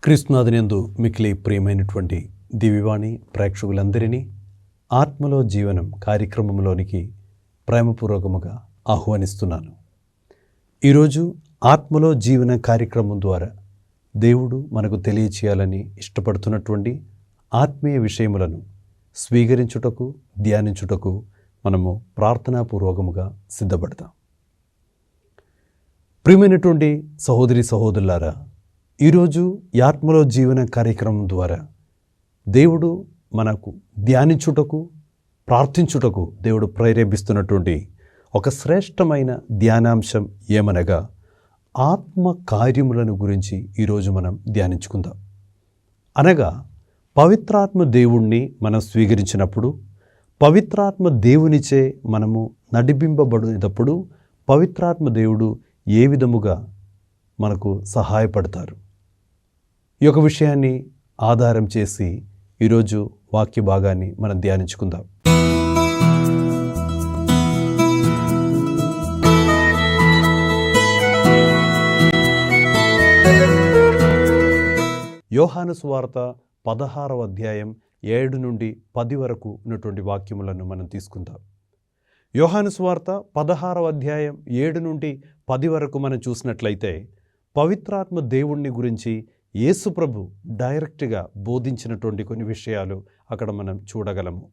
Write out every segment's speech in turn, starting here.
క్రీస్తునాథునందు మిక్కిలి ప్రియమైనటువంటి దివ్యవాణి ప్రేక్షకులందరినీ ఆత్మలో జీవనం కార్యక్రమంలోనికి ప్రేమపూర్వకముగా ఆహ్వానిస్తున్నాను. ఈరోజు ఆత్మలో జీవన కార్యక్రమం ద్వారా దేవుడు మనకు తెలియచేయాలని ఇష్టపడుతున్నటువంటి ఆత్మీయ విషయములను స్వీకరించుటకు, ధ్యానించుటకు మనము ప్రార్థనాపూర్వకముగా సిద్ధపడతాం. ప్రియమైనటువంటి సహోదరి సహోదరులారా, ఈరోజు ఈ ఆత్మలో జీవన కార్యక్రమం ద్వారా దేవుడు మనకు ధ్యానించుటకు, ప్రార్థించుటకు దేవుడు ప్రేరేపిస్తున్నటువంటి ఒక శ్రేష్టమైన ధ్యానాంశం ఏమనగా ఆత్మ కార్యములను గురించి ఈరోజు మనం ధ్యానించుకుందాం. అనగా పవిత్రాత్మ దేవుణ్ణి మనం స్వీకరించినప్పుడు, పవిత్రాత్మ దేవునిచే మనము నడిపింపబడినప్పుడు పవిత్రాత్మ దేవుడు ఏ విధముగా మనకు సహాయపడతారు, ఈ యొక్క విషయాన్ని ఆధారం చేసి ఈరోజు వాక్య భాగాన్ని మనం ధ్యానించుకుందాం. యోహాను సువార్త 16వ అధ్యాయం 7 నుండి 10 వరకు ఉన్నటువంటి వాక్యములను మనం తీసుకుందాం. యోహాను సువార్త 16వ అధ్యాయం 7 నుండి 10 వరకు మనం చూసినట్లయితే పవిత్రాత్మ దేవుణ్ణి గురించి యేసు ప్రభు డైరెక్ట్గా బోధించినటువంటి కొన్ని విషయాలు అక్కడ మనం చూడగలము.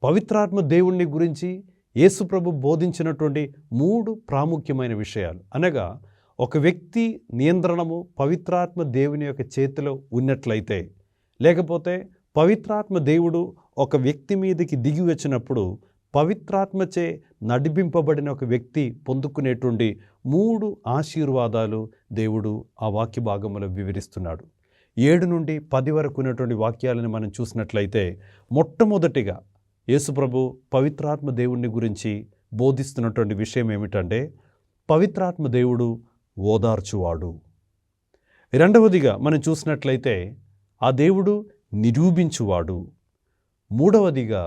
పవిత్రాత్మ దేవుణ్ణి గురించి యేసు ప్రభు బోధించినటువంటి 3 ప్రాముఖ్యమైన విషయాలు అనగా, ఒక వ్యక్తి నియంత్రణము పవిత్రాత్మ దేవుని యొక్క చేతిలో ఉన్నట్లయితే, లేకపోతే పవిత్రాత్మ దేవుడు ఒక వ్యక్తి మీదకి దిగి వచ్చినప్పుడు పవిత్రాత్మచే నడిపింపబడిన ఒక వ్యక్తి పొందుకునేటువంటి 3 ఆశీర్వాదాలు దేవుడు ఆ వాక్య భాగంలో వివరిస్తున్నాడు. 7 నుండి 10 వరకు ఉన్నటువంటి వాక్యాలను మనం చూసినట్లయితే, మొట్టమొదటిగా యేసుప్రభు పవిత్రాత్మ దేవుణ్ణి గురించి బోధిస్తున్నటువంటి విషయం ఏమిటంటే, పవిత్రాత్మ దేవుడు ఓదార్చువాడు. రెండవదిగా మనం చూసినట్లయితే ఆ దేవుడు నిరూపించువాడు. మూడవదిగా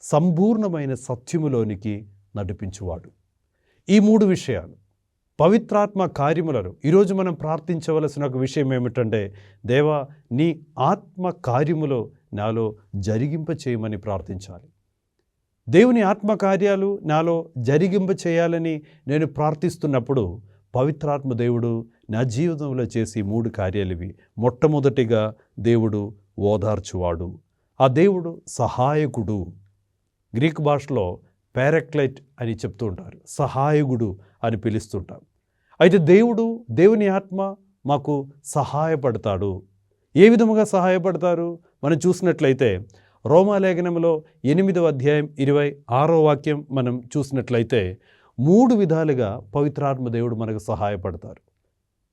సంపూర్ణమైన సత్యములోనికి నడిపించువాడు. ఈ 3 విషయాలు పవిత్రాత్మ కార్యములను ఈరోజు మనం ప్రార్థించవలసిన ఒక విషయం ఏమిటంటే, దేవా నీ ఆత్మ కార్యములో నాలో జరిగింప చేయమని ప్రార్థించాలి. దేవుని ఆత్మ కార్యాలు నాలో జరిగింప చేయాలని నేను ప్రార్థిస్తున్నప్పుడు పవిత్రాత్మ దేవుడు నా జీవితంలో చేసి 3 కార్యాలు ఇవి. మొట్టమొదటిగా దేవుడు ఓదార్చువాడు. ఆ దేవుడు సహాయకుడు. గ్రీక్ భాషలో పారాక్లైట్ అని చెప్తూ ఉంటారు, సహాయకుడు అని పిలుస్తుంటాం. అయితే దేవుని ఆత్మ మాకు సహాయపడతాడు. ఏ విధముగా సహాయపడతారు మనం చూసినట్లయితే, రోమాలేఖనంలో 8వ అధ్యాయం 26వ వాక్యం మనం చూసినట్లయితే 3 విధాలుగా పవిత్రాత్మ దేవుడు మనకు సహాయపడతారు.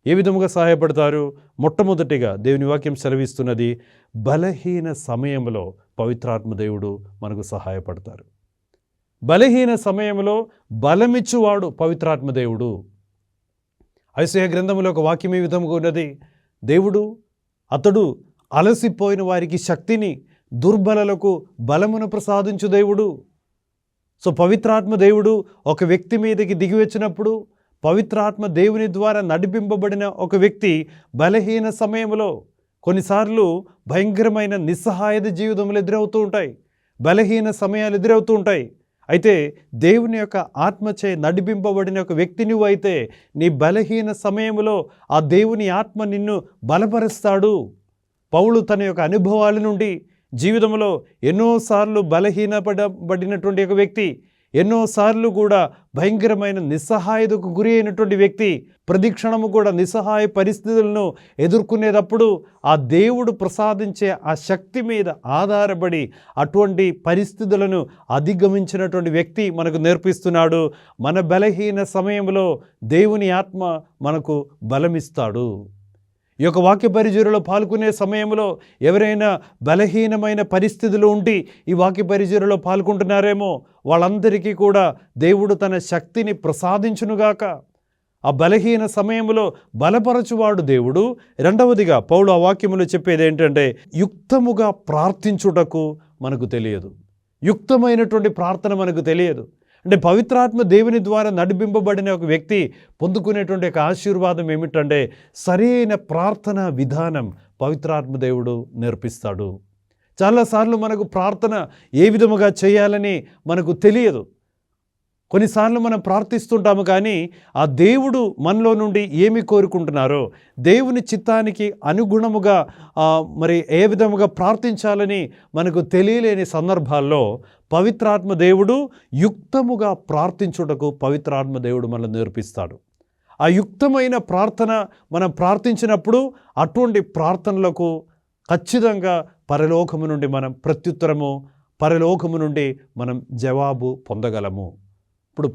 ఏ విధముగా సహాయపడతారు? మొట్టమొదటిగా దేవుని వాక్యం సెలవిస్తున్నది, బలహీన సమయంలో పవిత్రాత్మ దేవుడు మనకు సహాయపడతారు. బలహీన సమయంలో బలమిచ్చువాడు పవిత్రాత్మ దేవుడు. యెషయా గ్రంథంలో ఒక వాక్యం ఈ విధముగా ఉన్నది, అతడు అలసిపోయిన వారికి శక్తిని, దుర్బలలకు బలమును ప్రసాదించు దేవుడు. సో పవిత్రాత్మ దేవుడు ఒక వ్యక్తి మీదకి దిగి వచ్చినప్పుడు, పవిత్రాత్మ దేవుని ద్వారా నడిపింపబడిన ఒక వ్యక్తి బలహీన సమయంలో కొన్నిసార్లు భయంకరమైన నిస్సహాయత జీవితంలో ఎదురవుతూ ఉంటాయి, బలహీన సమయాలు ఎదురవుతూ ఉంటాయి. అయితే దేవుని యొక్క ఆత్మచే నడిపింపబడిన ఒక వ్యక్తి నువ్వు అయితే, నీ బలహీన సమయంలో ఆ దేవుని ఆత్మ నిన్ను బలపరుస్తాడు. పౌలు తన యొక్క అనుభవాల నుండి జీవితంలో ఎన్నోసార్లు బలహీనపడబడినటువంటి ఒక వ్యక్తి, ఎన్నోసార్లు కూడా భయంకరమైన నిస్సహాయతకు గురి అయినటువంటి వ్యక్తి, ప్రతిక్షణము కూడా నిస్సహాయ పరిస్థితులను ఎదుర్కొనేటప్పుడు ఆ దేవుడు ప్రసాదించే ఆ శక్తి మీద ఆధారపడి అటువంటి పరిస్థితులను అధిగమించినటువంటి వ్యక్తి మనకు నేర్పిస్తున్నాడు. మన బలహీన సమయంలో దేవుని ఆత్మ మనకు బలమిస్తాడు. ఈ యొక్క వాక్య పరిచర్యలో పాల్గొనే సమయంలో ఎవరైనా బలహీనమైన పరిస్థితులు ఉండి ఈ వాక్య పరిచర్యలో పాల్గొంటున్నారేమో, వాళ్ళందరికీ కూడా దేవుడు తన శక్తిని ప్రసాదించునుగాక. ఆ బలహీన సమయంలో బలపరచువాడు దేవుడు. రెండవదిగా పౌలు ఆ వాక్యములో చెప్పేది ఏంటంటే, యుక్తముగా ప్రార్థించుటకు మనకు తెలియదు. యుక్తమైనటువంటి ప్రార్థన మనకు తెలియదు. అంటే పవిత్రాత్మ దేవుని ద్వారా నడిపింపబడిన ఒక వ్యక్తి పొందుకునేటువంటి ఒక ఆశీర్వాదం ఏమిటంటే సరైన ప్రార్థన విధానం పవిత్రాత్మ దేవుడు నేర్పిస్తాడు. చాలాసార్లు మనకు ప్రార్థన ఏ విధముగా చేయాలని మనకు తెలియదు. కొన్నిసార్లు మనం ప్రార్థిస్తుంటాము, కానీ ఆ దేవుడు మనలో నుండి ఏమి కోరుకుంటున్నారో, దేవుని చిత్తానికి అనుగుణముగా మరి ఏ విధముగా ప్రార్థించాలని మనకు తెలియలేని సందర్భాల్లో పవిత్రాత్మ దేవుడు యుక్తముగా ప్రార్థించుటకు పవిత్రాత్మ దేవుడు మనల్ని నేర్పిస్తాడు. ఆ యుక్తమైన ప్రార్థన మనం ప్రార్థించినప్పుడు అటువంటి ప్రార్థనలకు ఖచ్చితంగా పరలోకము నుండి మనం ప్రత్యుత్తరము, పరలోకము నుండి మనం జవాబు పొందగలము. ఇప్పుడు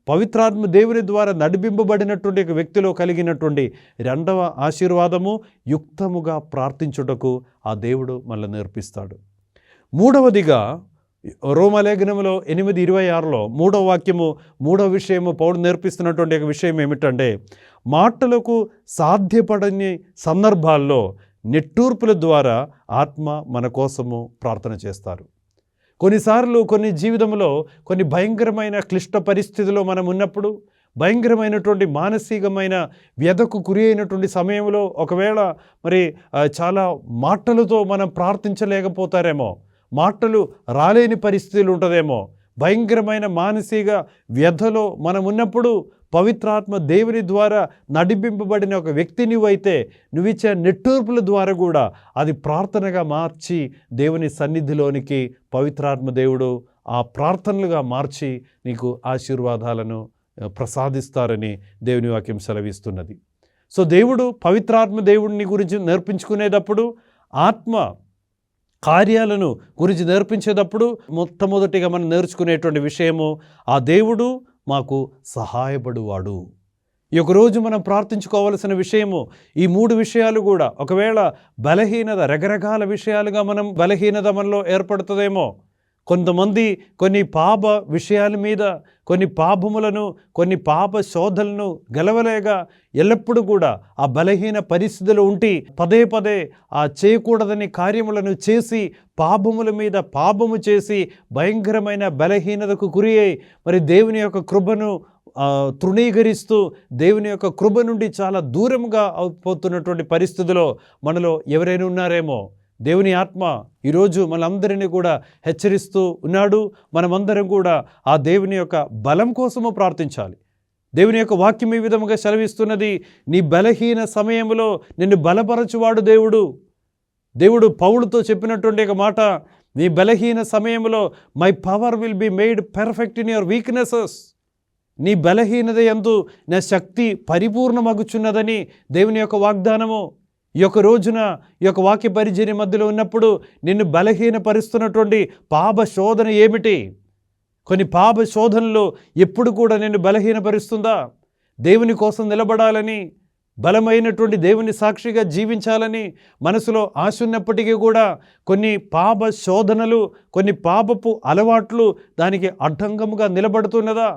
పవిత్రాత్మ దేవుని ద్వారా నడిపింపబడినటువంటి ఒక వ్యక్తిలో కలిగినటువంటి రెండవ ఆశీర్వాదము యుక్తముగా ప్రార్థించుటకు ఆ దేవుడు మనల్ని నేర్పిస్తాడు. మూడవదిగా రోమలేఖనములో 8:26లో మూడవ వాక్యము, మూడవ విషయము పౌలు నేర్పిస్తున్నటువంటి ఒక విషయం ఏమిటంటే మాటలకు సాధ్యపడని సందర్భాల్లో నిట్టూర్పుల ద్వారా ఆత్మ మన కోసము ప్రార్థన చేస్తారు. కొన్నిసార్లు కొన్ని జీవితంలో కొన్ని భయంకరమైన క్లిష్ట పరిస్థితిలో మనం ఉన్నప్పుడు, భయంకరమైనటువంటి మానసికమైన వ్యధకు గురి అయినటువంటి సమయంలో ఒకవేళ మరి చాలా మాటలతో మనం ప్రార్థించలేకపోతారేమో, మాటలు రాలేని పరిస్థితులు ఉంటుందేమో, భయంకరమైన మానసిక వ్యధలో మనం ఉన్నప్పుడు పవిత్రాత్మ దేవుని ద్వారా నడిపింపబడిన ఒక వ్యక్తి నువ్వైతే నువ్విచ్చే నిట్టూర్పుల ద్వారా కూడా అది ప్రార్థనగా మార్చి దేవుని సన్నిధిలోనికి పవిత్రాత్మ దేవుడు ఆ ప్రార్థనలుగా మార్చి నీకు ఆశీర్వాదాలను ప్రసాదిస్తారని దేవుని వాక్యం సెలవిస్తున్నది. సో దేవుడు పవిత్రాత్మ దేవుడిని గురించి నేర్పించుకునేటప్పుడు, ఆత్మ కార్యాలను గురించి నేర్పించేటప్పుడు మొట్టమొదటిగా మనం నేర్చుకునేటువంటి విషయము ఆ దేవుడు మాకు సహాయపడువాడు. ఈ ఒక రోజు మనం ప్రార్థించుకోవలసిన విషయము ఈ మూడు విషయాలు కూడా. ఒకవేళ బలహీనత, రకరకాల విషయాలుగా మనం బలహీనత మనలో ఏర్పడుతుందేమో. కొంతమంది కొన్ని పాప విషయాల మీద, కొన్ని పాపములను, కొన్ని పాప శోధనలను గెలవలేక ఎల్లప్పుడూ కూడా ఆ బలహీన పరిస్థితులు ఉండి పదే పదే ఆ చేయకూడదని కార్యములను చేసి పాపముల మీద పాపము చేసి భయంకరమైన బలహీనతకు గురి అయి మరి దేవుని యొక్క కృపను తృణీకరిస్తూ దేవుని యొక్క కృప నుండి చాలా దూరంగా అయిపోతున్నటువంటి పరిస్థితిలో మనలో ఎవరైనా ఉన్నారేమో. దేవుని ఆత్మ ఈరోజు మనందరినీ కూడా హెచ్చరిస్తూ ఉన్నాడు. మనమందరం కూడా ఆ దేవుని యొక్క బలం కోసము ప్రార్థించాలి. దేవుని యొక్క వాక్యం ఈ విధముగా సెలవిస్తున్నది, నీ బలహీన సమయంలో నిన్ను బలపరచువాడు దేవుడు. దేవుడు పౌలుతో చెప్పినటువంటి ఒక మాట, నీ బలహీన సమయంలో my power will be made perfect in your weaknesses. నీ బలహీనత యందు నా శక్తి పరిపూర్ణమగుచున్నదని దేవుని యొక్క వాగ్దానము. ఈ యొక్క రోజున ఈ యొక్క వాక్య పరిచర్య మధ్యలో ఉన్నప్పుడు నిన్ను బలహీనపరుస్తున్నటువంటి పాప శోధన ఏమిటి? కొన్ని పాప శోధనలు ఎప్పుడు కూడా నిన్ను బలహీనపరుస్తుందా? దేవుని కోసం నిలబడాలని, బలమైనటువంటి దేవుని సాక్షిగా జీవించాలని మనసులో ఆశ ఉన్నప్పటికీ కూడా కొన్ని పాప శోధనలు, కొన్ని పాపపు అలవాట్లు దానికి అడ్డంగముగా నిలబడుతున్నదా?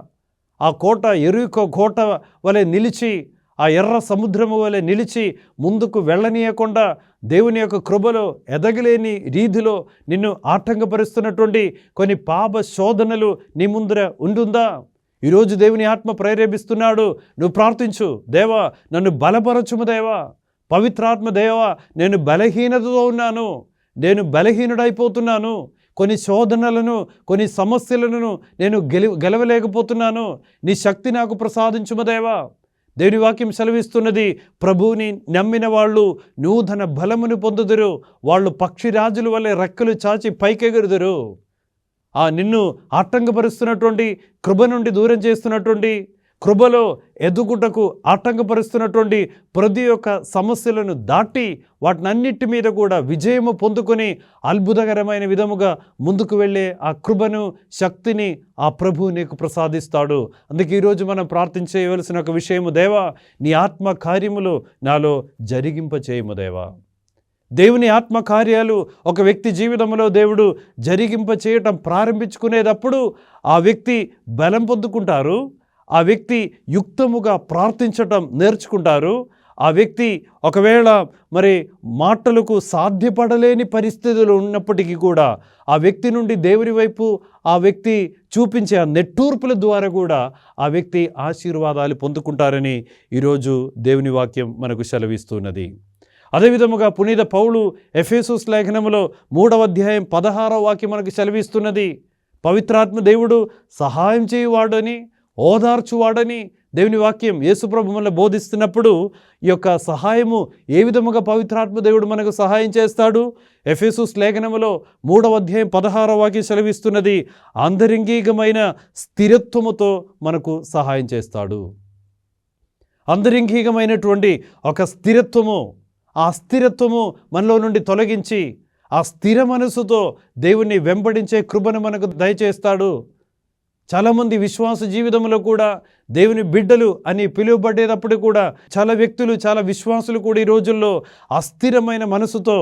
ఆ కోట ఎరుకో కోట వలె నిలిచి, ఆ ఎర్ర సముద్రము వలె నిలిచి ముందుకు వెళ్ళనీయకుండా దేవుని యొక్క కృపలో ఎదగలేని రీతిలో నిన్ను ఆటంకపరుస్తున్నటువంటి కొన్ని పాప శోధనలు నీ ముందర ఉంటుందా? ఈరోజు దేవుని ఆత్మ ప్రేరేపిస్తున్నాడు, నువ్వు ప్రార్థించు. దేవా నన్ను బలపరచుము దేవా, పవిత్రాత్మ దేవా నేను బలహీనతతో ఉన్నాను, నేను బలహీనుడైపోతున్నాను, కొన్ని శోధనలను, కొన్ని సమస్యలను నేను గెలవలేకపోతున్నాను, నీ శక్తి నాకు ప్రసాదించుము దేవా. దేవుని వాక్యం సెలవిస్తున్నది, ప్రభువుని నమ్మిన వాళ్ళు నూతన బలమును పొందుదురు, వాళ్ళు పక్షిరాజుల వలె రెక్కలు చాచి పైకెగురుదురు. నిన్ను ఆటంకపరుస్తున్నటువంటి కృప నుండి దూరం చేస్తున్నటువంటి, కృపలో ఎదుగుటకు ఆటంకపరుస్తున్నటువంటి ప్రతి ఒక్క సమస్యలను దాటి వాటినన్నిటి మీద కూడా విజయము పొందుకొని అద్భుతకరమైన విధముగా ముందుకు వెళ్ళే ఆ కృపను, శక్తిని ఆ ప్రభువు నీకు ప్రసాదిస్తాడు. అందుకే ఈరోజు మనం ప్రార్థించవలసిన ఒక విషయము, దేవా నీ ఆత్మ కార్యములు నాలో జరిగింపచేయము దేవా. దేవుని ఆత్మ కార్యాలు ఒక వ్యక్తి జీవితంలో దేవుడు జరిగింప చేయటం ప్రారంభించుకునేటప్పుడు ఆ వ్యక్తి బలం పొందుకుంటారు, ఆ వ్యక్తి యుక్తముగా ప్రార్థించటం నేర్చుకుంటారు, ఆ వ్యక్తి ఒకవేళ మరి మాటలకు సాధ్యపడలేని పరిస్థితులు ఉన్నప్పటికీ కూడా ఆ వ్యక్తి నుండి దేవుని వైపు ఆ వ్యక్తి చూపించే ఆ నెట్టూర్పుల ద్వారా కూడా ఆ వ్యక్తి ఆశీర్వాదాలు పొందుకుంటారని ఈరోజు దేవుని వాక్యం మనకు సెలవిస్తున్నది. అదేవిధముగా పునీత పౌలు ఎఫెసస్ లేఖనములో 3వ అధ్యాయం 16వ వాక్యం మనకు సెలవిస్తున్నది. పవిత్రాత్మ దేవుడు సహాయం చేయువాడని, ఓదార్చువాడని దేవుని వాక్యం యేసుప్రభు మనల్ని బోధిస్తున్నప్పుడు ఈ యొక్క సహాయము ఏ విధముగా పవిత్రాత్మ దేవుడు మనకు సహాయం చేస్తాడు? ఎఫెసస్ లేఖనములో 3వ అధ్యాయం 16వ వాక్యం సెలవిస్తున్నది, అంతరంగికమైన స్థిరత్వముతో మనకు సహాయం చేస్తాడు. అంతరంగికమైనటువంటి ఒక స్థిరత్వము, ఆ స్థిరత్వము మనలో నుండి తొలగించి ఆ స్థిర మనసుతో దేవుణ్ణి వెంబడించే కృపను మనకు దయచేస్తాడు. చాలామంది విశ్వాస జీవితంలో కూడా దేవుని బిడ్డలు అని పిలువబడేటప్పుడు కూడా చాలా వ్యక్తులు, చాలా విశ్వాసులు కూడా ఈ రోజుల్లో అస్థిరమైన మనసుతో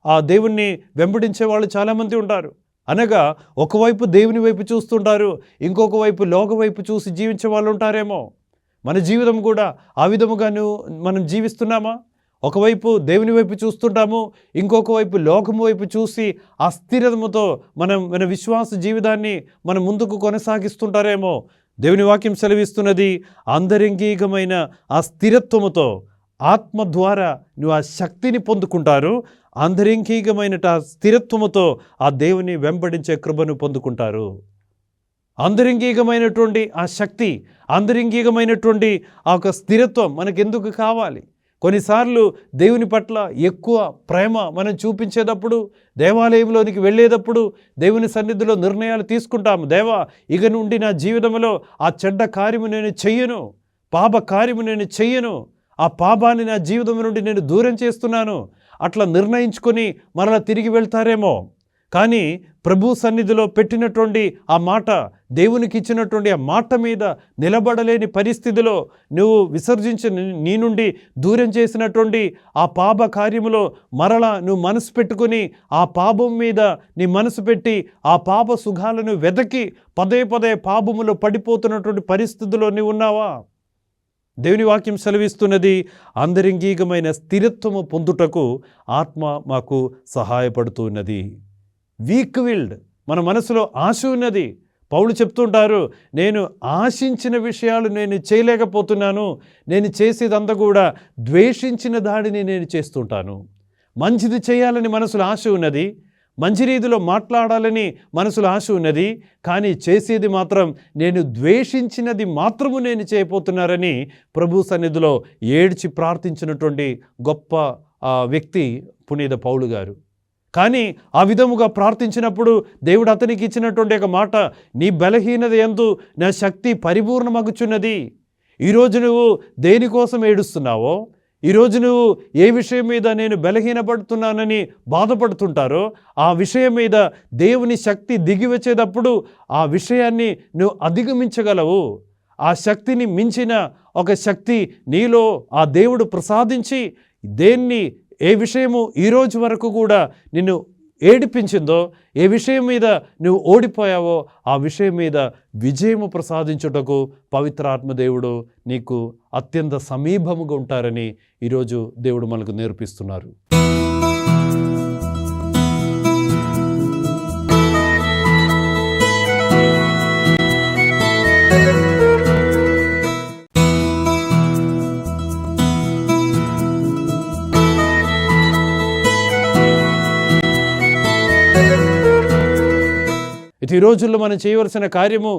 ఆ దేవుణ్ణి వెంబడించే వాళ్ళు చాలామంది ఉంటారు. అనగా ఒకవైపు దేవుని వైపు చూస్తుంటారు, ఇంకొక వైపు లోక వైపు చూసి జీవించే వాళ్ళు ఉంటారేమో. మన జీవితం కూడా ఆ విధముగా మనం జీవిస్తున్నామా? ఒకవైపు దేవుని వైపు చూస్తుంటాము, ఇంకొక వైపు లోకము వైపు చూసి అస్థిరతతో మన విశ్వాస జీవితాన్ని మనం ముందుకు కొనసాగిస్తుంటారేమో. దేవుని వాక్యం సెలవిస్తున్నది, అంతరంగికమైన ఆ స్థిరత్వముతో ఆత్మ ద్వారా నువ్వు ఆ శక్తిని పొందుకుంటారు. అంతరంగికమైన ఆ స్థిరత్వముతో ఆ దేవుని వెంబడించే కృపను పొందుకుంటారు. అంతరంగికమైనటువంటి ఆ శక్తి, అంతరంగికమైనటువంటి ఆ యొక్క స్థిరత్వం మనకెందుకు కావాలి? కొన్నిసార్లు దేవుని పట్ల ఎక్కువ ప్రేమ మనం చూపించేటప్పుడు, దేవాలయంలోనికి వెళ్ళేటప్పుడు, దేవుని సన్నిధిలో నిర్ణయాలు తీసుకుంటాము. దేవా, ఇక నుండి నా జీవితంలో ఆ చెడ్డ కార్యము నేను చెయ్యను, పాప కార్యము నేను చెయ్యను, ఆ పాపాన్ని నా జీవితం నుండి నేను దూరం చేస్తున్నాను అట్లా నిర్ణయించుకొని మరలా తిరిగి వెళ్తారేమో. కానీ ప్రభు సన్నిధిలో పెట్టినటువంటి ఆ మాట, దేవునికి ఇచ్చినటువంటి ఆ మాట మీద నిలబడలేని పరిస్థితిలో నువ్వు విసర్జించి నీ నుండి దూరం చేసినటువంటి ఆ పాప కార్యములో మరలా నువ్వు మనసు పెట్టుకుని ఆ పాపం మీద నీ మనసు పెట్టి ఆ పాప సుఖాలను వెదకి పదే పదే పాపములో పడిపోతున్నటువంటి పరిస్థితిలో నువ్వు ఉన్నావా? దేవుని వాక్యం సెలవిస్తున్నది, అంతరంగికమైన స్థిరత్వము పొందుటకు ఆత్మ మాకు సహాయపడుతున్నది. వీక్ విల్డ్, మన మనసులో ఆశ ఉన్నది. పౌలు చెప్తుంటారు, నేను ఆశించిన విషయాలు నేను చేయలేకపోతున్నాను, నేను చేసేదంతా కూడా ద్వేషించిన దాడిని నేను చేస్తుంటాను. మంచిది చేయాలని మనసులో ఆశ ఉన్నది, మంచి రీతిలో మాట్లాడాలని మనసులో ఆశ ఉన్నది, కానీ చేసేది మాత్రం నేను ద్వేషించినది మాత్రము నేను చేయబోతున్నారని ప్రభు సన్నిధిలో ఏడ్చి ప్రార్థించినటువంటి గొప్ప వ్యక్తి పునీత పౌలు గారు. కానీ ఆ విధముగా ప్రార్థించినప్పుడు దేవుడు అతనికి ఇచ్చినటువంటి ఒక మాట, నీ బలహీనత యందు నా శక్తి పరిపూర్ణమగుచున్నది. ఈరోజు నువ్వు దేనికోసం ఏడుస్తున్నావో, ఈరోజు నువ్వు ఏ విషయం మీద నేను బలహీనపడుతున్నానని బాధపడుతుంటారో ఆ విషయం మీద దేవుని శక్తి దిగి వచ్చేటప్పుడు ఆ విషయాన్ని నువ్వు అధిగమించగలవు. ఆ శక్తిని మించిన ఒక శక్తి నీలో ఆ దేవుడు ప్రసాదించి, దేన్ని ఏ విషయము ఈరోజు వరకు కూడా నిన్ను ఏడిపించిందో, ఏ విషయం మీద నువ్వు ఓడిపోయావో ఆ విషయం మీద విజయము ప్రసాదించుటకు పవిత్రాత్మ దేవుడు నీకు అత్యంత సమీపముగా ఉంటారని ఈరోజు దేవుడు మనకు నేర్పిస్తున్నారు. ఈ రోజుల్లో మనం చేయవలసిన కార్యము,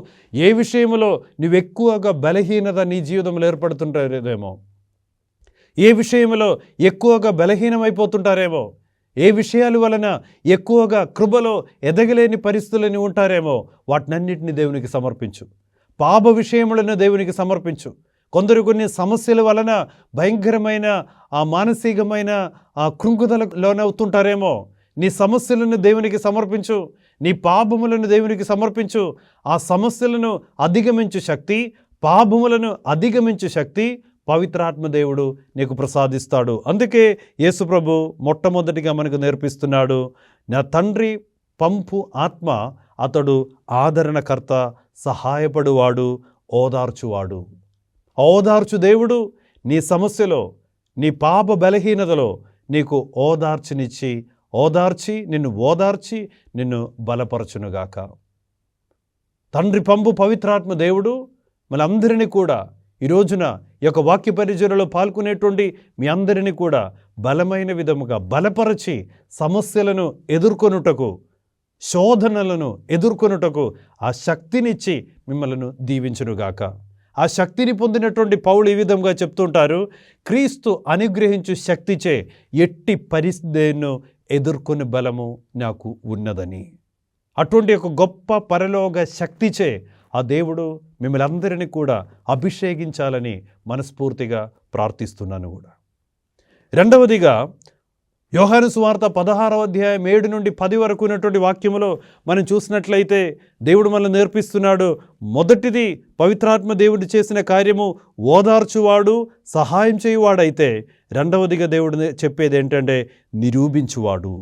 ఏ విషయంలో నువ్వు ఎక్కువగా బలహీనత నీ జీవితంలో ఏర్పడుతుంటారేమో, ఏ విషయంలో ఎక్కువగా బలహీనమైపోతుంటారేమో, ఏ విషయాల వలన ఎక్కువగా కృపలో ఎదగలేని పరిస్థితులని ఉంటారేమో, వాటినన్నిటిని దేవునికి సమర్పించు. పాప విషయములను దేవునికి సమర్పించు. కొందరు కొన్ని సమస్యల వలన భయంకరమైన ఆ మానసికమైన ఆ కృంగుదలకు లోనవుతుంటారేమో, నీ సమస్యలను దేవునికి సమర్పించు, నీ పాపములను దేవునికి సమర్పించు. ఆ సమస్యలను అధిగమించు శక్తి, పాపములను అధిగమించు శక్తి పవిత్రాత్మ దేవుడు నీకు ప్రసాదిస్తాడు. అందుకే యేసుప్రభు మొట్టమొదటిగా మనకు నేర్పిస్తున్నాడు, నా తండ్రి పంపు ఆత్మ, అతడు ఆదరణకర్త, సహాయపడువాడు, ఓదార్చువాడు. ఓదార్చు దేవుడు నీ సమస్యలో, నీ పాప బలహీనతలో నీకు ఓదార్చి నిన్ను బలపరచునుగాక. తండ్రి పంపు పవిత్రాత్మ దేవుడు మనందరినీ కూడా ఈ రోజున ఈ యొక్క వాక్య పరిచర్యలో పాల్గొనేటువంటి మీ అందరినీ కూడా బలమైన విధముగా బలపరచి సమస్యలను ఎదుర్కొనుటకు, శోధనలను ఎదుర్కొనుటకు ఆ శక్తినిచ్చి మిమ్మల్ని దీవించునుగాక. ఆ శక్తిని పొందినటువంటి పౌలు ఈ విధంగా చెప్తుంటారు, క్రీస్తు అనుగ్రహించు శక్తిచే ఎట్టి పరిస్థితిను ఎదుర్కొనే బలము నాకు ఉన్నదని. అటువంటి ఒక గొప్ప పరలోక శక్తిచే ఆ దేవుడు మిమ్మల్ని అందరినీ కూడా అభిషేకించాలని మనస్ఫూర్తిగా ప్రార్థిస్తున్నాను కూడా. రెండవదిగా యోహాను సువార్త 16వ అధ్యాయం 7 నుండి 10 వరకు ఉన్నటువంటి వాక్యములో మనం చూసినట్లయితే దేవుడు మనల్ని నేర్పిస్తున్నాడు. మొదటిది పవిత్రాత్మ దేవుడు చేసిన కార్యము ఓదార్చువాడు, సహాయం చేయువాడైతే రెండవదిగా దేవుడు చెప్పేది ఏంటంటే నిరూపించువాడు.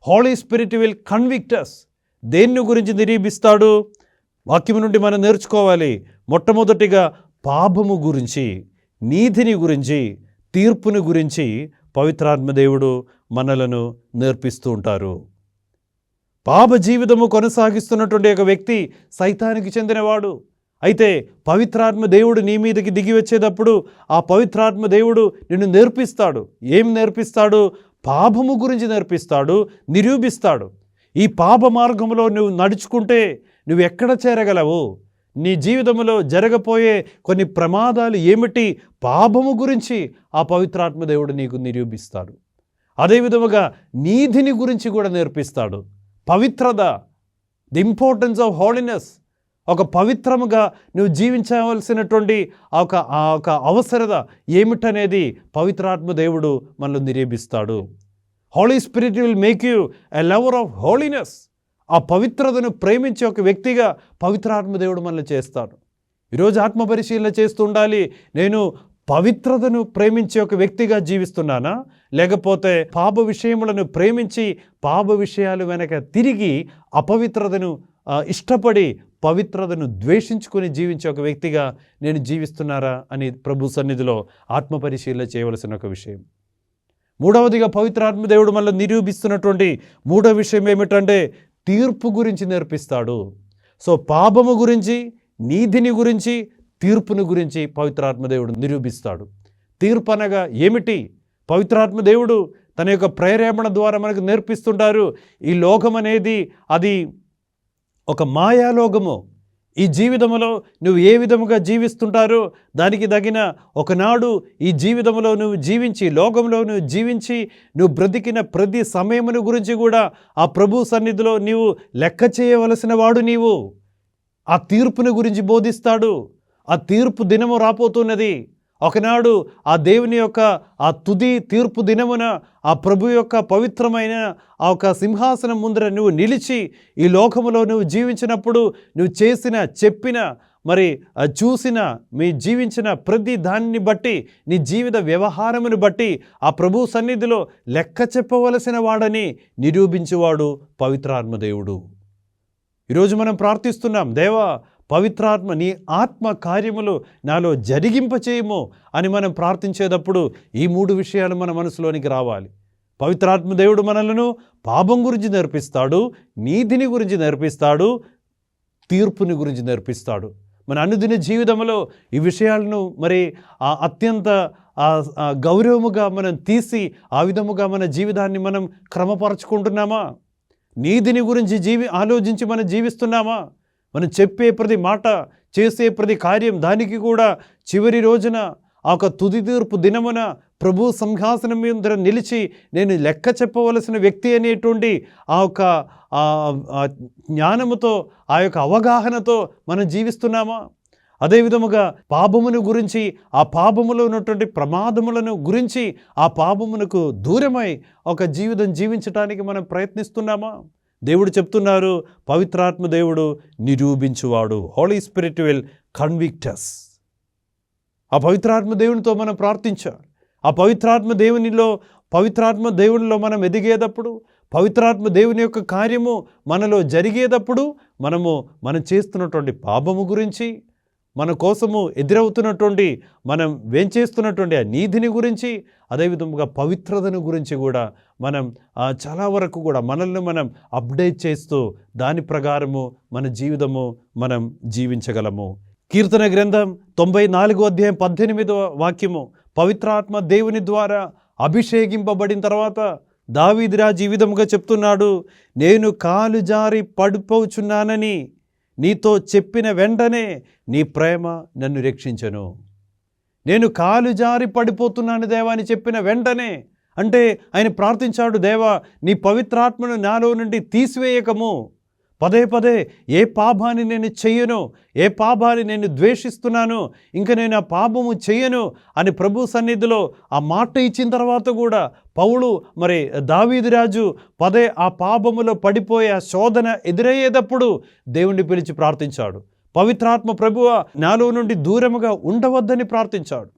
Holy spirit will convict us. దేన్ని గురించి నిరూపిస్తాడు? వాక్యం నుండి మనం నేర్చుకోవాలి. మొట్టమొదటిగా పాపము గురించి, నీతిని గురించి, తీర్పుని గురించి పవిత్రాత్మ దేవుడు మనలను నేర్పిస్తూ ఉంటారు. పాప జీవితము కొనసాగిస్తున్నటువంటి ఒక వ్యక్తి సైతానికి చెందినవాడు. అయితే పవిత్రాత్మ దేవుడు నీ మీదకి దిగి వచ్చేటప్పుడు ఆ పవిత్రాత్మ దేవుడు నిన్ను నేర్పిస్తాడు. ఏం నేర్పిస్తాడు? పాపము గురించి నేర్పిస్తాడు, నిరూపిస్తాడు. ఈ పాప మార్గంలో నువ్వు నడుచుకుంటే నువ్వు ఎక్కడ చేరగలవు? నీ జీవితంలో జరగబోయే కొన్ని ప్రమాదాలు ఏమిటి? పాపము గురించి ఆ పవిత్రాత్మ దేవుడు నీకు నిరూపిస్తాడు. అదేవిధముగా నీతిని గురించి కూడా నేర్పిస్తాడు. పవిత్రత, ది ఇంపార్టెన్స్ ఆఫ్ హోలీనెస్, ఒక పవిత్రముగా నువ్వు జీవించవలసినటువంటి ఆ ఒక అవసరత ఏమిటనేది పవిత్రాత్మ దేవుడు మనల్ని నిరూపిస్తాడు. Holy spirit will make you a lover of holiness. ఆ పవిత్రతను ప్రేమించే ఒక వ్యక్తిగా పవిత్రాత్మ దేవుడు మనల్ని చేస్తాడు. ఈరోజు ఆత్మ పరిశీలన చేస్తూ ఉండాలి. నేను పవిత్రతను ప్రేమించే ఒక వ్యక్తిగా జీవిస్తున్నానా, లేకపోతే పాప విషయములను ప్రేమించి పాప విషయాలు వెనక తిరిగి అపవిత్రతను ఇష్టపడి పవిత్రతను ద్వేషించుకొని జీవించే ఒక వ్యక్తిగా నేను జీవిస్తున్నారా అని ప్రభు సన్నిధిలో ఆత్మ పరిశీలన చేయవలసిన ఒక విషయం. మూడవదిగా పవిత్రాత్మ దేవుడు మనల్ని నిరూపిస్తున్నటువంటి మూడవ విషయం ఏమిటంటే తీర్పు గురించి నేర్పిస్తాడు. సో పాపము గురించి, నీతిని గురించి, తీర్పుని గురించి పవిత్రాత్మ దేవుడు నిరూపిస్తాడు. తీర్పు అనగా ఏమిటి? పవిత్రాత్మ దేవుడు తన యొక్క ప్రేరేపణ ద్వారా మనకు నేర్పిస్తుంటారు. ఈ లోకం అనేది అది ఒక మాయాలోకము. ఈ జీవితంలో నువ్వు ఏ విధముగా జీవిస్తుంటారో దానికి తగిన ఒకనాడు ఈ జీవితంలో నువ్వు జీవించి, లోకంలో నువ్వు జీవించి, నువ్వు బ్రతికిన ప్రతి సమయమును గురించి కూడా ఆ ప్రభు సన్నిధిలో నీవు లెక్క చేయవలసిన వాడు. నీవు ఆ తీర్పుని గురించి బోధిస్తాడు. ఆ తీర్పు దినము రాపోతున్నది. ఒకనాడు ఆ దేవుని యొక్క ఆ తుది తీర్పు దినమున ఆ ప్రభు యొక్క పవిత్రమైన ఆ ఒక సింహాసనం ముందర నువ్వు నిలిచి ఈ లోకములో నువ్వు జీవించినప్పుడు నువ్వు చేసిన, చెప్పిన, మరి చూసిన, మీ జీవించిన ప్రతి దానిని బట్టి, నీ జీవిత వ్యవహారమును బట్టి ఆ ప్రభు సన్నిధిలో లెక్క చెప్పవలసిన వాడని నిరూపించేవాడు పవిత్రాత్మ దేవుడు. ఈరోజు మనం ప్రార్థిస్తున్నాం, దేవా పవిత్రాత్మ నీ ఆత్మ కార్యములు నాలో జరిగింపచేయము అని మనం ప్రార్థించేటప్పుడు ఈ మూడు విషయాలు మన మనసులోనికి రావాలి. పవిత్రాత్మ దేవుడు మనలను పాపం గురించి నేర్పిస్తాడు, నీతిని గురించి నేర్పిస్తాడు, తీర్పుని గురించి నేర్పిస్తాడు. మన అనుదిన జీవితంలో ఈ విషయాలను మరి అత్యంత గౌరవముగా మనం తీసి ఆ విధముగా మన జీవితాన్ని మనం క్రమపరచుకుంటున్నామా? నీతిని గురించి ఆలోచించి మనం జీవిస్తున్నామా? మనం చెప్పే ప్రతి మాట, చేసే ప్రతి కార్యం దానికి కూడా చివరి రోజున ఆ ఒక తుది తీర్పు దినమున ప్రభు సింహాసనం మీద నిలిచి నేను లెక్క చెప్పవలసిన వ్యక్తి అనేటువంటి ఆ యొక్క జ్ఞానముతో, ఆ యొక్క అవగాహనతో మనం జీవిస్తున్నామా? అదేవిధముగా పాపమును గురించి, ఆ పాపములో ఉన్నటువంటి ప్రమాదములను గురించి, ఆ పాపమునకు దూరమై ఒక జీవితం జీవించడానికి మనం ప్రయత్నిస్తున్నామా? దేవుడు చెప్తున్నారు, పవిత్రాత్మ దేవుడు నిరూపించువాడు. Holy spirit will convict us. ఆ పవిత్రాత్మ దేవునితో మనం ప్రార్థించాలి. ఆ పవిత్రాత్మ దేవునిలో మనం ఎదిగేటప్పుడు, పవిత్రాత్మ దేవుని యొక్క కార్యము మనలో జరిగేటప్పుడు మనం చేస్తున్నటువంటి పాపము గురించి, మన కోసము ఎదురవుతున్నటువంటి మనం వేంచేస్తున్నటువంటి ఆ నీతిని గురించి, అదేవిధంగా పవిత్రతను గురించి కూడా మనం చాలా వరకు కూడా మనల్ని మనం అప్డేట్ చేస్తూ దాని ప్రకారము మన జీవితము మనం జీవించగలము. కీర్తన గ్రంథం 94:18 పవిత్రాత్మ దేవుని ద్వారా అభిషేకింపబడిన తర్వాత దావీదు రాజు ఈ విధముగా చెప్తున్నాడు, నేను కాలు జారి పడిపోచున్నానని నీతో చెప్పిన వెంటనే నీ ప్రేమ నన్ను రక్షించెను. నేను కాలు జారి పడిపోతున్నాను దేవా అని చెప్పిన వెంటనే, అంటే ఆయన ప్రార్థించాడు, దేవా నీ పవిత్రాత్మను నాలో నుండి తీసివేయకము. పదే పదే ఏ పాపాన్ని నేను చెయ్యను, ఏ పాపాన్ని నేను ద్వేషిస్తున్నాను, ఇంకా నేను ఆ పాపము చెయ్యను అని ప్రభు సన్నిధిలో ఆ మాట ఇచ్చిన తర్వాత కూడా పౌలు దావీదు రాజు పదే ఆ పాపములో పడిపోయే ఆ శోధన ఎదురయ్యేటప్పుడు దేవుణ్ణి పిలిచి ప్రార్థించాడు. పవిత్రాత్మ ప్రభువా నాలో నుండి దూరముగా ఉండవద్దని ప్రార్థించాడు.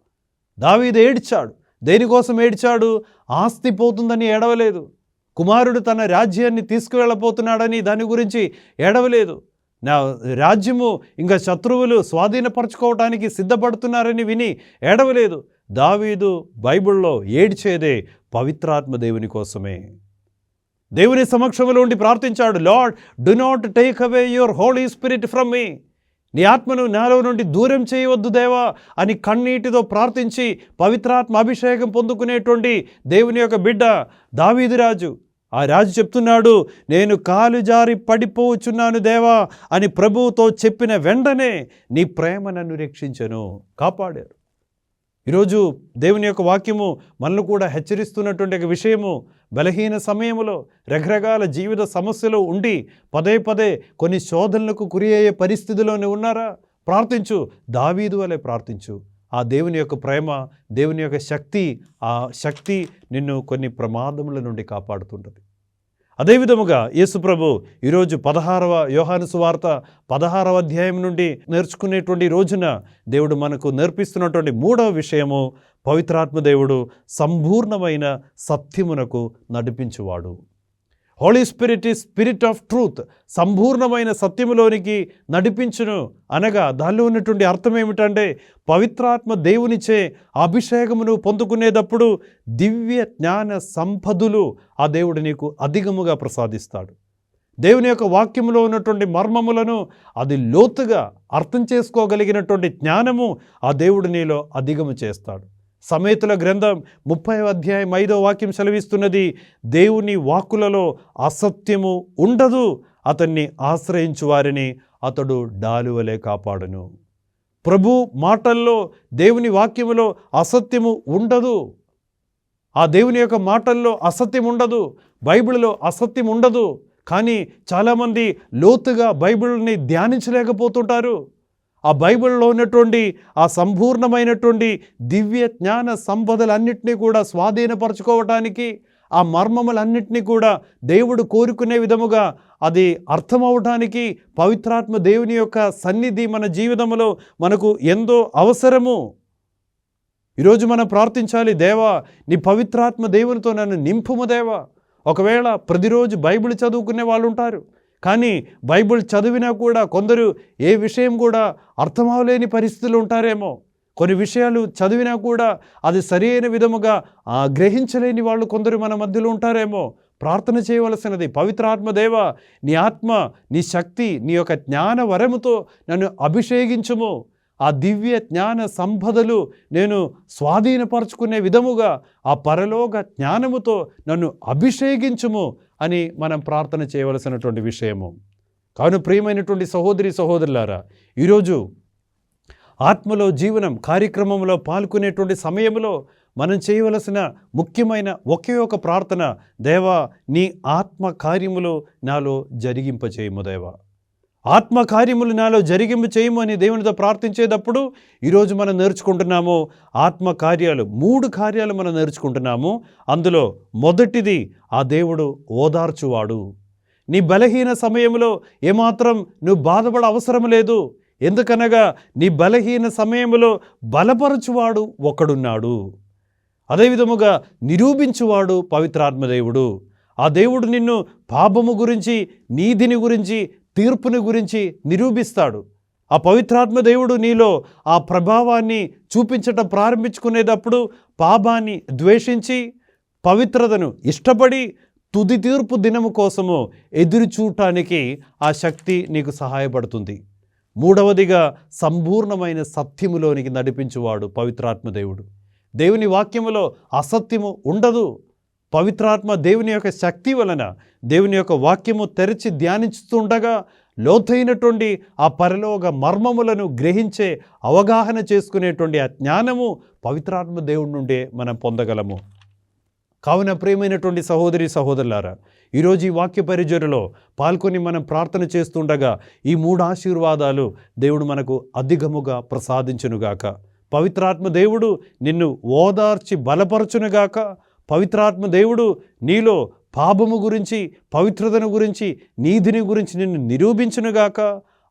దావీదు ఏడ్చాడు. దేనికోసం ఏడ్చాడు? ఆస్తి పోతుందని ఏడవలేదు. కుమారుడు తన రాజ్యాన్ని తీసుకువెళ్ళబోతున్నాడని దాని గురించి ఏడవలేదు. నా రాజ్యము ఇంకా శత్రువులు స్వాధీనపరచుకోవటానికి సిద్ధపడుతున్నారని విని ఏడవలేదు. దావీదు బైబిల్లో ఏడ్చేదే పవిత్రాత్మ దేవుని కోసమే. దేవుని సమక్షంలో ఉండి ప్రార్థించాడు, Lord do not take away your Holy Spirit from me. నీ ఆత్మను నాలో నుండి దూరం చేయవద్దు దేవా అని కన్నీటితో ప్రార్థించి పవిత్రాత్మ అభిషేకం పొందుకునేటువంటి దేవుని యొక్క బిడ్డ దావీదు రాజు. ఆ రాజు చెప్తున్నాడు, నేను కాలు జారి పడిపోవచ్చున్నాను దేవా అని ప్రభువుతో చెప్పిన వెంటనే నీ ప్రేమ నన్ను రక్షించెను, కాపాడారు. ఈరోజు దేవుని యొక్క వాక్యము మనల్ని కూడా హెచ్చరిస్తున్నటువంటి ఒక విషయము, బలహీన సమయంలో రకరకాల జీవిత సమస్యలు ఉండి పదే పదే కొన్ని శోధనలకు గురి అయ్యే పరిస్థితిలోనే ఉన్నారా? ప్రార్థించు, దావీదు వలె ప్రార్థించు. ఆ దేవుని యొక్క ప్రేమ, దేవుని యొక్క శక్తి, ఆ శక్తి నిన్ను కొన్ని ప్రమాదముల నుండి కాపాడుతుంటుంది. అదేవిధముగా యేసుప్రభు ఈరోజు 16వ యోహాను సువార్త 16వ అధ్యాయం నుండి నేర్చుకునేటువంటి రోజున దేవుడు మనకు నేర్పిస్తున్నటువంటి 3వ విషయము, పవిత్రాత్మ దేవుడు సంపూర్ణమైన సత్యమునకు నడిపించువాడు. Holy spirit is spirit of truth. సంపూర్ణమైన సత్యములోనికి నడిపించును అనగా దానిలో ఉన్నటువంటి అర్థం ఏమిటంటే, పవిత్రాత్మ దేవునిచే అభిషేకమును పొందుకునేటప్పుడు దివ్య జ్ఞాన సంపదలు ఆ దేవుడు నీకు అధికముగా ప్రసాదిస్తాడు. దేవుని యొక్క వాక్యములో ఉన్నటువంటి మర్మములను అది లోతుగా అర్థం చేసుకోగలిగినటువంటి జ్ఞానము ఆ దేవుడు నీలో అధికము చేస్తాడు. సమేతుల గ్రంథం 30వ అధ్యాయం 5వ వాక్యం సెలవిస్తున్నది, దేవుని వాక్కులలో అసత్యము ఉండదు, అతన్ని ఆశ్రయించు వారిని అతడు డాలువలే కాపాడును. ప్రభు మాటల్లో, దేవుని వాక్యములో అసత్యము ఉండదు. ఆ దేవుని యొక్క మాటల్లో అసత్యం ఉండదు, బైబిల్లో అసత్యం ఉండదు. కానీ చాలామంది లోతుగా బైబిల్ని ధ్యానించలేకపోతుంటారు. ఆ బైబిల్లో ఉన్నటువంటి ఆ సంపూర్ణమైనటువంటి దివ్య జ్ఞాన సంపదలన్నింటినీ కూడా స్వాధీనపరచుకోవటానికి, ఆ మర్మములన్నింటినీ కూడా దేవుడు కోరుకునే విధముగా అది అర్థమవటానికి పవిత్రాత్మ దేవుని యొక్క సన్నిధి మన జీవితంలో మనకు ఎంతో అవసరము. ఈరోజు మనం ప్రార్థించాలి, దేవా నీ పవిత్రాత్మ దేవునితో నన్ను నింపుము దేవా. ఒకవేళ ప్రతిరోజు బైబిల్ చదువుకునే వాళ్ళు ఉంటారు, కానీ బైబిల్ చదివినా కూడా కొందరు ఏ విషయం కూడా అర్థం అవ్వలేని పరిస్థితులు ఉంటారేమో. కొన్ని విషయాలు చదివినా కూడా అది సరైన విధముగా గ్రహించలేని వాళ్ళు కొందరు మన మధ్యలో ఉంటారేమో. ప్రార్థన చేయవలసినది, పవిత్రాత్మ దేవా నీ ఆత్మ, నీ శక్తి, నీ యొక్క జ్ఞాన వరముతో నన్ను అభిషేకించుము. ఆ దివ్య జ్ఞాన సంపదలు నేను స్వాధీనపరచుకునే విధముగా ఆ పరలోక జ్ఞానముతో నన్ను అభిషేకించుము అని మనం ప్రార్థన చేయవలసినటువంటి విషయము. కావున ప్రియమైనటువంటి సహోదరి సహోదరులారా, ఈరోజు ఆత్మలో జీవనం కార్యక్రమంలో పాల్గొనేటువంటి సమయంలో మనం చేయవలసిన ముఖ్యమైన ఒకే ఒక ప్రార్థన, దేవా నీ ఆత్మ కార్యములు నాలో జరిగింపచేయము దేవా. ఆత్మ కార్యములు నాలో జరిగింపు చేయము అని దేవునితో ప్రార్థించేటప్పుడు ఈరోజు మనం నేర్చుకుంటున్నాము ఆత్మ కార్యాలు, 3 కార్యాలు మనం నేర్చుకుంటున్నాము. అందులో మొదటిది, ఆ దేవుడు ఓదార్చువాడు. నీ బలహీన సమయంలో ఏమాత్రం నువ్వు బాధపడ అవసరం లేదు. ఎందుకనగా నీ బలహీన సమయంలో బలపరచువాడు ఒకడున్నాడు. అదేవిధముగా నిరూపించువాడు పవిత్రాత్మదేవుడు. ఆ దేవుడు నిన్ను పాపము గురించి, నీతిని గురించి, తీర్పుని గురించి నిరూపిస్తాడు. ఆ పవిత్రాత్మ దేవుడు నీలో ఆ ప్రభావాన్ని చూపించటం ప్రారంభించుకునేటప్పుడు పాపాన్ని ద్వేషించి పవిత్రతను ఇష్టపడి తుది తీర్పు దినము కోసము ఎదురు చూడటానికి ఆ శక్తి నీకు సహాయపడుతుంది. మూడవదిగా సంపూర్ణమైన సత్యములోనికి నడిపించువాడు పవిత్రాత్మ దేవుడు. దేవుని వాక్యములో అసత్యము ఉండదు. పవిత్రాత్మ దేవుని యొక్క శక్తి వలన దేవుని యొక్క వాక్యము తెరిచి ధ్యానిస్తుండగా లోతైనటువంటి ఆ పరలోక మర్మములను గ్రహించే అవగాహన చేసుకునేటువంటి ఆ జ్ఞానము పవిత్రాత్మ దేవుడి నుండే మనం పొందగలము. కావున ప్రియమైనటువంటి సహోదరి సహోదరులారా, ఈరోజు ఈ వాక్య పరిచర్యలో పాల్గొని మనం ప్రార్థన చేస్తుండగా ఈ 3 ఆశీర్వాదాలు దేవుడు మనకు అధికముగా ప్రసాదించునుగాక. పవిత్రాత్మ దేవుడు నిన్ను ఓదార్చి బలపరచునుగాక. పవిత్రాత్మ దేవుడు నీలో పాపము గురించి, పవిత్రతను గురించి, నీతిని గురించి నిన్ను నిరూపించునుగాక.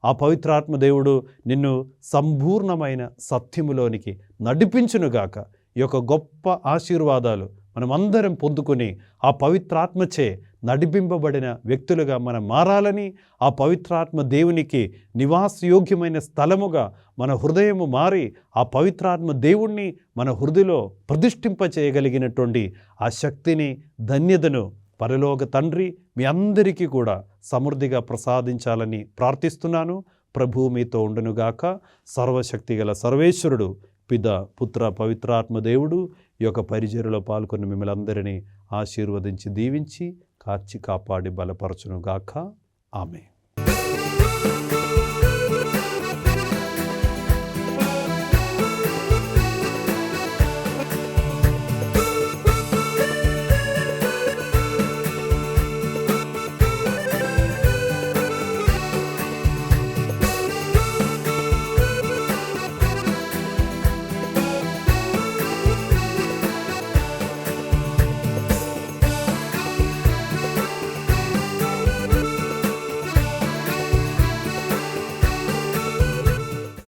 ఆ పవిత్రాత్మ దేవుడు నిన్ను సంపూర్ణమైన సత్యములోనికి నడిపించునుగాక. ఈ యొక్క గొప్ప ఆశీర్వాదాలు మనమందరం పొందుకొని ఆ పవిత్రాత్మచే నడిపింపబడిన వ్యక్తులుగా మనం మారాలని, ఆ పవిత్రాత్మ దేవునికి నివాసయోగ్యమైన స్థలముగా మన హృదయము మారి ఆ పవిత్రాత్మ దేవుణ్ణి మన హృదయలో ప్రతిష్ఠింపచేయగలిగినటువంటి ఆ శక్తిని, ధన్యతను పరలోక తండ్రి మీ అందరికీ కూడా సమృద్ధిగా ప్రసాదించాలని ప్రార్థిస్తున్నాను. ప్రభువు మీతో ఉండునుగాక. సర్వశక్తిగల సర్వేశ్వరుడు పిత, పుత్ర, పవిత్రాత్మ దేవుడు ఈ యొక్క పరిచర్యలో పాల్గొన్న మిమ్మల్ని అందరినీ ఆశీర్వదించి దీవించి కాచి కాపాడి బలపరచునుగాక. ఆమేన్.